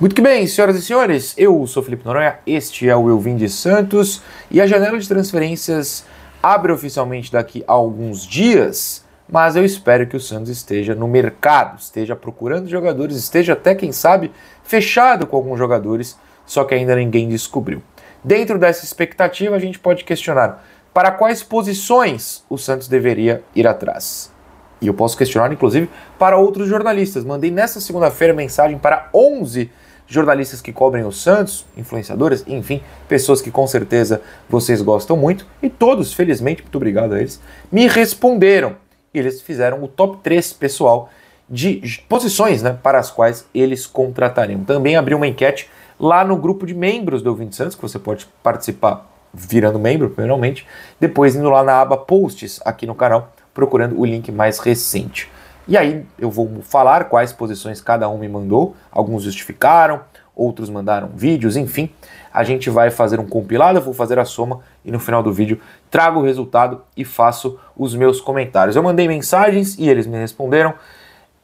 Muito que bem, senhoras e senhores, eu sou Felipe Noronha, este é o Eu Vim de Santos e a janela de transferências abre oficialmente daqui a alguns dias, mas eu espero que o Santos esteja no mercado, esteja procurando jogadores, esteja até, quem sabe, fechado com alguns jogadores, só que ainda ninguém descobriu. Dentro dessa expectativa, a gente pode questionar para quais posições o Santos deveria ir atrás. E eu posso questionar, inclusive, para outros jornalistas. Mandei nesta segunda-feira mensagem para 11 jornalistas que cobrem o Santos, influenciadores, enfim, pessoas que com certeza vocês gostam muito, e todos, felizmente, muito obrigado a eles, me responderam. E eles fizeram o top 3 pessoal de posições, né, para as quais eles contratariam. Também abri uma enquete lá no grupo de membros do Eu Vim de Santos, que você pode participar virando membro, primeiramente, depois indo lá na aba Posts aqui no canal, procurando o link mais recente. E aí eu vou falar quais posições cada um me mandou, alguns justificaram, outros mandaram vídeos, enfim. A gente vai fazer um compilado, eu vou fazer a soma e no final do vídeo trago o resultado e faço os meus comentários. Eu mandei mensagens e eles me responderam.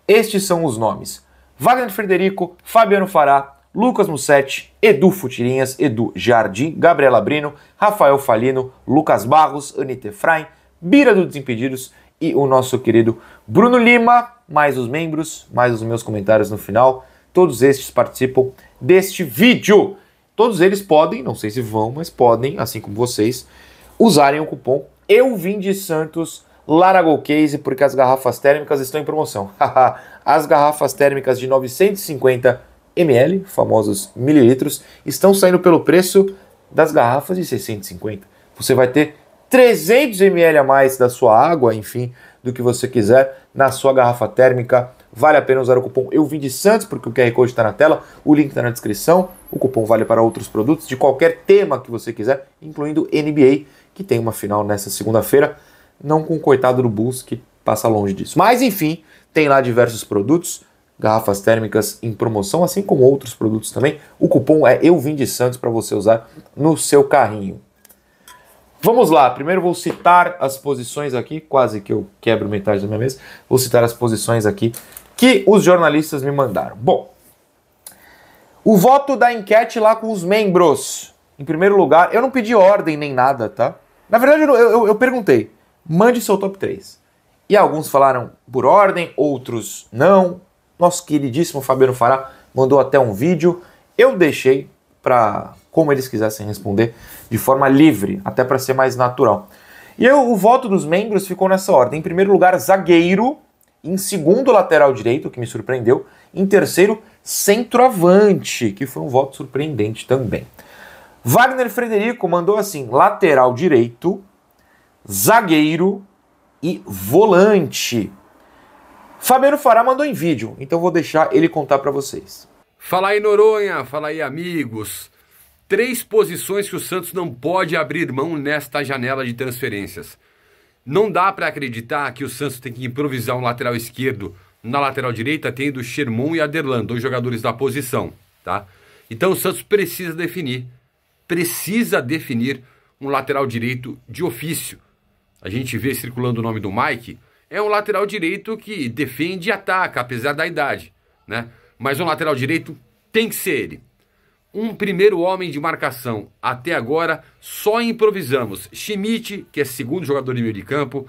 Estes são os nomes: Wagner Frederico, Fabiano Fará, Lucas Mussetti, Edu Futirinhas, Edu Jardim, Gabriela Brino, Rafael Falino, Lucas Barros, Anitta Efraim, Bira do Desimpedidos e o nosso querido Bruno Lima, mais os membros, mais os meus comentários no final. Todos estes participam deste vídeo. Todos eles podem, não sei se vão, mas podem, assim como vocês, usarem o cupom Eu Vim de Santos lá na Golcase, porque as garrafas térmicas estão em promoção. As garrafas térmicas de 950 ml, famosos mililitros, estão saindo pelo preço das garrafas de 650. Você vai ter 300 ml a mais da sua água, enfim, do que você quiser na sua garrafa térmica. Vale a pena usar o cupom Eu Vim de Santos, porque o QR Code está na tela, o link está na descrição. O cupom vale para outros produtos de qualquer tema que você quiser, incluindo NBA, que tem uma final nessa segunda-feira, não com o coitado do Bulls, que passa longe disso. Mas enfim, tem lá diversos produtos, garrafas térmicas em promoção, assim como outros produtos também. O cupom é Eu Vim de Santos para você usar no seu carrinho. Vamos lá, primeiro vou citar as posições aqui, quase que eu quebro metade da minha mesa, vou citar as posições aqui que os jornalistas me mandaram. Bom, o voto da enquete lá com os membros. Em primeiro lugar, eu não pedi ordem nem nada, tá? Na verdade, eu perguntei, mande seu top 3. E alguns falaram por ordem, outros não. Nosso queridíssimo Fabiano Fará mandou até um vídeo. Eu deixei para como eles quisessem responder, de forma livre, até para ser mais natural. E o voto dos membros ficou nessa ordem. Em primeiro lugar, zagueiro. Em segundo, lateral direito, que me surpreendeu. Em terceiro, centroavante, que foi um voto surpreendente também. Wagner Frederico mandou assim: lateral direito, zagueiro e volante. Fabiano Fará mandou em vídeo, então vou deixar ele contar para vocês. Fala aí, Noronha, fala aí, amigos. 3 posições que o Santos não pode abrir mão nesta janela de transferências. Não dá para acreditar que o Santos tem que improvisar um lateral esquerdo na lateral direita, tendo Sherman e Aderlan, 2 jogadores da posição, tá? Então o Santos precisa definir um lateral direito de ofício. A gente vê circulando o nome do Mike, é um lateral direito que defende e ataca, apesar da idade, né? Mas um lateral direito tem que ser ele. Um primeiro homem de marcação. Até agora, só improvisamos. Schmidt, que é segundo jogador de meio de campo.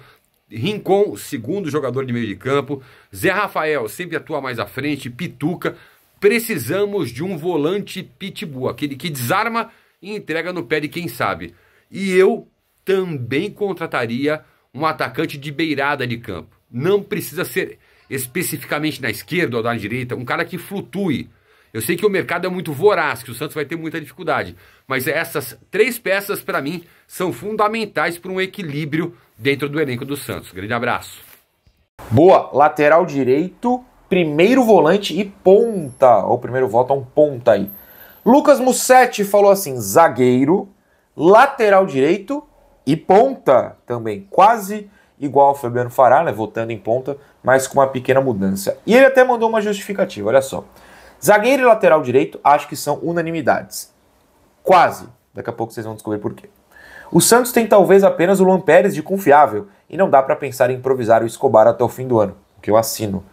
Rincon, segundo jogador de meio de campo. Zé Rafael, sempre atua mais à frente. Pituca. Precisamos de um volante pitbull, aquele que desarma e entrega no pé de quem sabe. E eu também contrataria um atacante de beirada de campo. Não precisa ser especificamente na esquerda ou na direita, um cara que flutue. Eu sei que o mercado é muito voraz, que o Santos vai ter muita dificuldade, mas essas 3 peças, para mim, são fundamentais para um equilíbrio dentro do elenco do Santos. Grande abraço. Boa, lateral direito, primeiro volante e ponta. O primeiro voto é um ponta aí. Lucas Mussetti falou assim: zagueiro, lateral direito e ponta também. Quase igual ao Fabiano Fará, né, votando em ponta, mas com uma pequena mudança. E ele até mandou uma justificativa, olha só. Zagueiro e lateral direito, acho que são unanimidades. Quase. Daqui a pouco vocês vão descobrir por quê. O Santos tem talvez apenas o Luan Pérez de confiável, e não dá para pensar em improvisar o Escobar até o fim do ano, o que eu assino.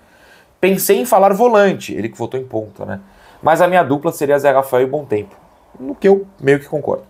Pensei em falar volante, ele que votou em ponta, né? mas a minha dupla seria Zé Rafael e Bom Tempo, no que eu meio que concordo.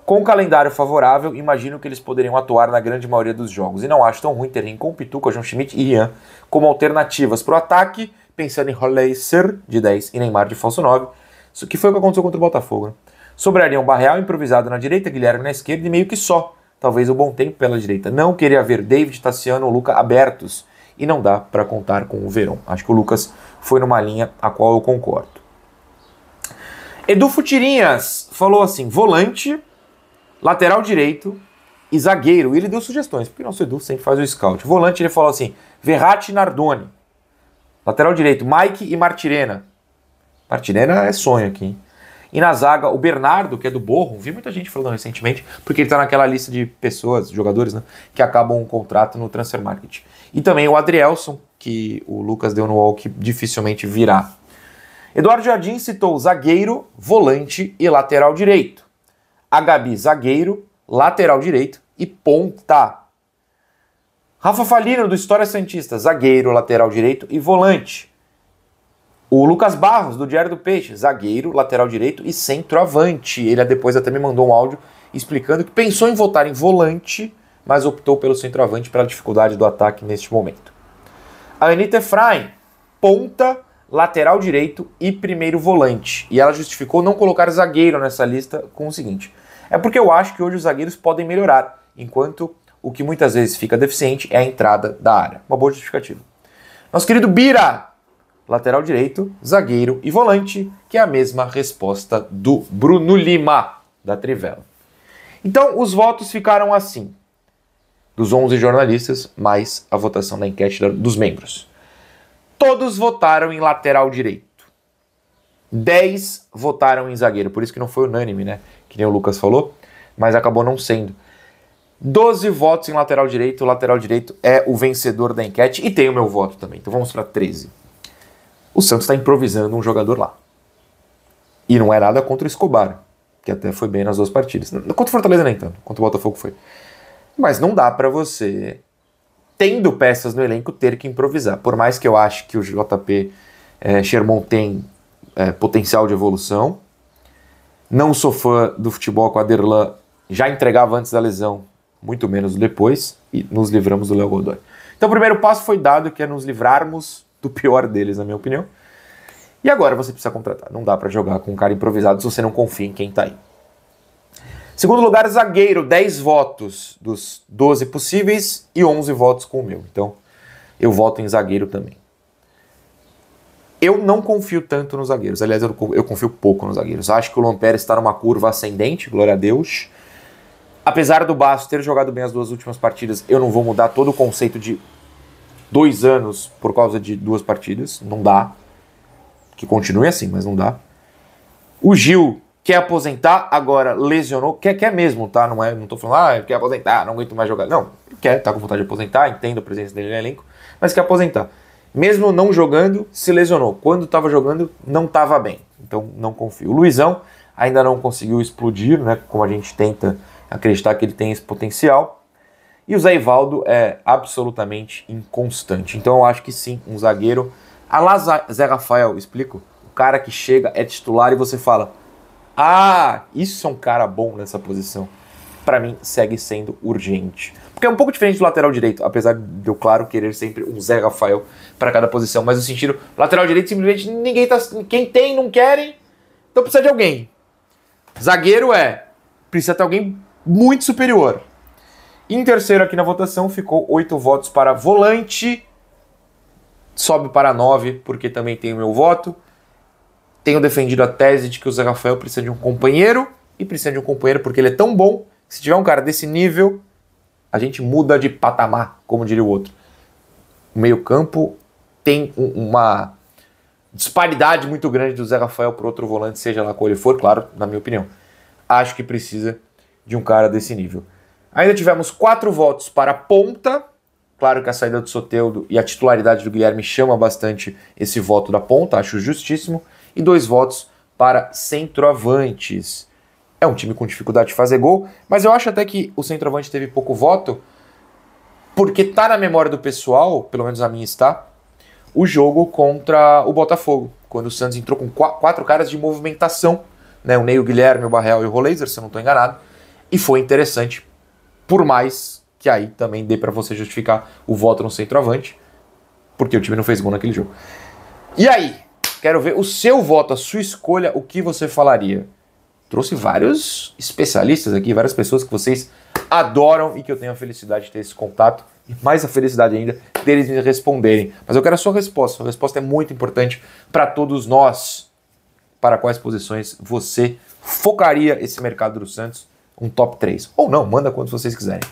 Com o calendário favorável, imagino que eles poderiam atuar na grande maioria dos jogos, e não acho tão ruim ter Rincon, Pituca, João Schmidt e Rian como alternativas para o ataque, pensando em Roleiser de 10 e Neymar de falso 9, isso que foi o que aconteceu contra o Botafogo. Né? Sobrariam Barreal improvisado na direita, Guilherme na esquerda e meio que só, talvez o Bom Tempo pela direita. Não queria ver David, Tassiano ou Luca abertos, e não dá para contar com o Verón. Acho que o Lucas foi numa linha a qual eu concordo. Edu Futirinhas falou assim, volante, lateral direito e zagueiro. E ele deu sugestões, porque o nosso Edu sempre faz o scout. Volante ele falou assim, Verratti e Nardoni. Lateral direito, Mike e Martirena. Martirena é sonho aqui, hein? E na zaga, o Bernardo, que é do Borrom, vi muita gente falando recentemente, porque ele tá naquela lista de pessoas, jogadores, né, que acabam um contrato no Transfer Market. E também o Adrielson, que o Lucas deu no wall, que dificilmente virá. Eduardo Jardim citou zagueiro, volante e lateral direito. A Gabi, zagueiro, lateral direito e ponta. Rafa Falino, do História Santista, zagueiro, lateral direito e volante. O Lucas Barros, do Diário do Peixe, zagueiro, lateral direito e centroavante. Ele depois até me mandou um áudio explicando que pensou em votar em volante, mas optou pelo centroavante pela dificuldade do ataque neste momento. A Anitta Efraim, ponta, lateral direito e primeiro volante. E ela justificou não colocar zagueiro nessa lista com o seguinte. É porque eu acho que hoje os zagueiros podem melhorar, enquanto o que muitas vezes fica deficiente é a entrada da área. Uma boa justificativa. Nosso querido Bira, lateral direito, zagueiro e volante, que é a mesma resposta do Bruno Lima, da Trivela. Então, os votos ficaram assim, dos 11 jornalistas, mais a votação da enquete dos membros. Todos votaram em lateral direito. 10 votaram em zagueiro, por isso que não foi unânime, né? Que nem o Lucas falou, mas acabou não sendo. 12 votos em lateral direito, o lateral direito é o vencedor da enquete, e tem o meu voto também, então vamos para 13. O Santos está improvisando um jogador lá. E não é nada contra o Escobar, que até foi bem nas duas partidas. Contra o Fortaleza nem tanto, contra o Botafogo foi. Mas não dá para você, tendo peças no elenco, ter que improvisar. Por mais que eu ache que o JP Sherman tem potencial de evolução. Não sou fã do futebol com a Derlan, já entregava antes da lesão, muito menos depois, e nos livramos do Léo Godoy. Então o primeiro passo foi dado, que é nos livrarmos do pior deles, na minha opinião. E agora você precisa contratar. Não dá pra jogar com um cara improvisado se você não confia em quem tá aí. Segundo lugar, zagueiro, 10 votos dos 12 possíveis e 11 votos com o meu. Então, eu voto em zagueiro também. Eu não confio tanto nos zagueiros. Aliás, eu confio pouco nos zagueiros. Acho que o Luan Pérez está numa curva ascendente, glória a Deus. Apesar do Basso ter jogado bem as duas últimas partidas, eu não vou mudar todo o conceito de 2 anos por causa de 2 partidas. Não dá. Que continue assim, mas não dá. O Gil quer aposentar, agora lesionou. Quer mesmo, tá? Não tô falando, quer aposentar, não aguento mais jogar. Não, quer, tá com vontade de aposentar, entendo a presença dele no elenco, mas quer aposentar. Mesmo não jogando, se lesionou. Quando estava jogando, não estava bem. Então, não confio. O Luizão ainda não conseguiu explodir, né? Como a gente tenta acreditar que ele tem esse potencial. E o Zé Ivaldo é absolutamente inconstante. Então, eu acho que sim, um zagueiro. A lá Zé Rafael, explico? O cara que chega, é titular e você fala: ah, isso é um cara bom nessa posição. Pra mim, segue sendo urgente. Porque é um pouco diferente do lateral direito, apesar de eu, claro, querer sempre um Zé Rafael para cada posição. Mas no sentido, lateral direito, simplesmente ninguém tá. Quem tem, não querem, então precisa de alguém. Zagueiro precisa ter alguém muito superior. Em terceiro aqui na votação ficou 8 votos para volante. Sobe para 9, porque também tem o meu voto. Tenho defendido a tese de que o Zé Rafael precisa de um companheiro. E precisa de um companheiro porque ele é tão bom que se tiver um cara desse nível, a gente muda de patamar, como diria o outro. O meio-campo tem uma disparidade muito grande do Zé Rafael para outro volante, seja lá qual ele for, claro, na minha opinião. Acho que precisa de um cara desse nível. Ainda tivemos 4 votos para ponta. Claro que a saída do Soteldo e a titularidade do Guilherme chama bastante esse voto da ponta, acho justíssimo. E 2 votos para centroavantes. É um time com dificuldade de fazer gol, mas eu acho até que o centroavante teve pouco voto, porque tá na memória do pessoal, pelo menos a minha está, o jogo contra o Botafogo, quando o Santos entrou com 4 caras de movimentação, né? O Ney, o Guilherme, o Barrel e o Roleiser, se eu não estou enganado, e foi interessante, por mais que aí também dê para você justificar o voto no centroavante, porque o time não fez gol naquele jogo. E aí? Quero ver o seu voto, a sua escolha, o que você falaria. Trouxe vários especialistas aqui, várias pessoas que vocês adoram e que eu tenho a felicidade de ter esse contato e mais a felicidade ainda deles me responderem. Mas eu quero a sua resposta. Sua resposta é muito importante para todos nós. Para quais posições você focaria esse mercado do Santos? Um top 3. Ou não, manda quantos vocês quiserem.